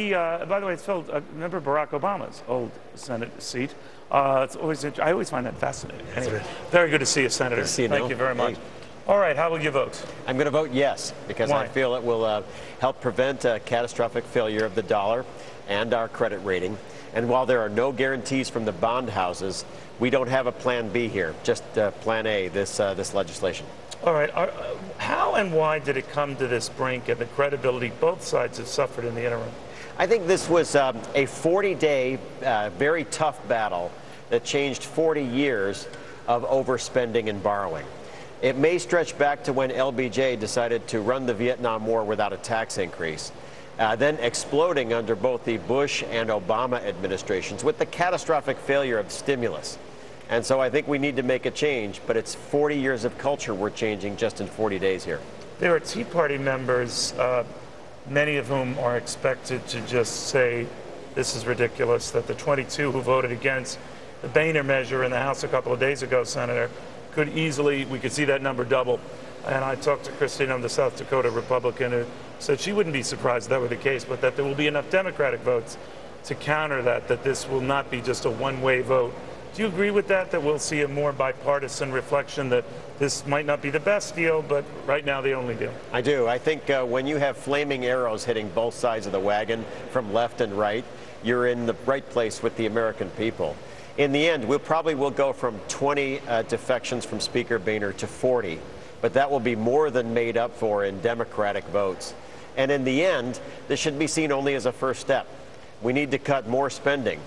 By the way, it's filled. Remember Barack Obama's old Senate seat. It's always. I always find that fascinating. Anyway, very good to see you, Senator. Good to see you, Thank you very much. All right, how will you vote? I'm going to vote yes, because Why? I feel it will help prevent a catastrophic failure of the dollar and our credit rating. And while there are no guarantees from the bond houses, we don't have a plan B here, just plan A, this legislation. All right, how and why did it come to this brink, and the credibility both sides have suffered in the interim? I think this was a 40-day, very tough battle that changed 40 years of overspending and borrowing. It may stretch back to when LBJ decided to run the Vietnam War without a tax increase, then exploding under both the Bush and Obama administrations with the catastrophic failure of stimulus. And so I think we need to make a change, but it's 40 years of culture we're changing just in 40 days here. There are Tea Party members, many of whom are expected to just say this is ridiculous, that the 22 who voted against the Boehner measure in the House a couple of days ago, Senator, could easily, we could see that number double. And I talked to Christina, the South Dakota Republican, who said she wouldn't be surprised if that were the case, but that there will be enough Democratic votes to counter that this will not be just a one-way vote. Do you agree with that we'll see a more bipartisan reflection that this might not be the best deal, but right now the only deal? I do. I think when you have flaming arrows hitting both sides of the wagon from left and right, you're in the right place with the American people. In the end, we'll go from 20 defections from Speaker Boehner to 40, but that will be more than made up for in Democratic votes. And in the end, this should be seen only as a first step. We need to cut more spending.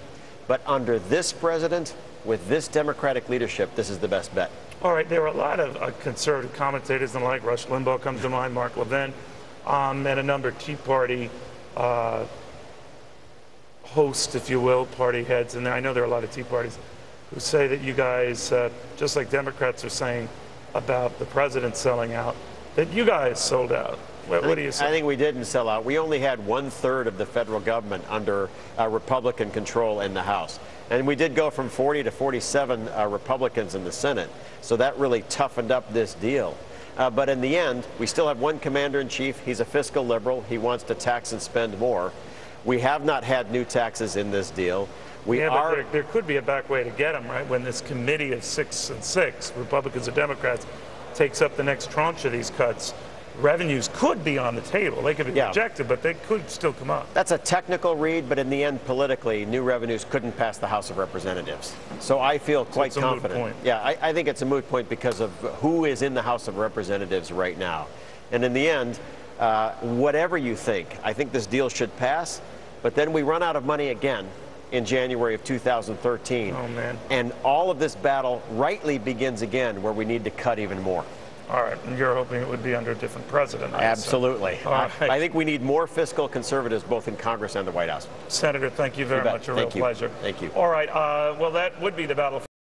But under this president, with this Democratic leadership, this is the best bet. All right, there are a lot of conservative commentators and like Rush Limbaugh comes to mind, Mark Levin, and a number of Tea Party hosts, if you will, party heads, and I know there are a lot of Tea Parties who say that you guys, just like Democrats are saying about the president selling out, that you guys sold out. What do you say? I think we didn't sell out. We only had 1/3 of the federal government under Republican control in the House. And we did go from 40 to 47 Republicans in the Senate. So that really toughened up this deal. But in the end, we still have one commander-in-chief. He's a fiscal liberal. He wants to tax and spend more. We have not had new taxes in this deal. But there could be a back way to get them, right? When this committee of 6 and 6, Republicans and Democrats, takes up the next tranche of these cuts, revenues could be on the table. They could be rejected, but they could still come up. That's a technical read, but in the end, politically, new revenues couldn't pass the House of Representatives. So I feel quite confident. It's a moot point. Yeah, I think it's a moot point because of who is in the House of Representatives right now. And in the end, whatever you think, I think this deal should pass, but then we run out of money again in January of 2013. Oh, man. And all of this battle rightly begins again where we need to cut even more. All right, and you're hoping it would be under a different president. Absolutely. Right. I think we need more fiscal conservatives both in Congress and the White House. Senator, thank you very much. A real pleasure. Thank you. All right, well, that would be the battle.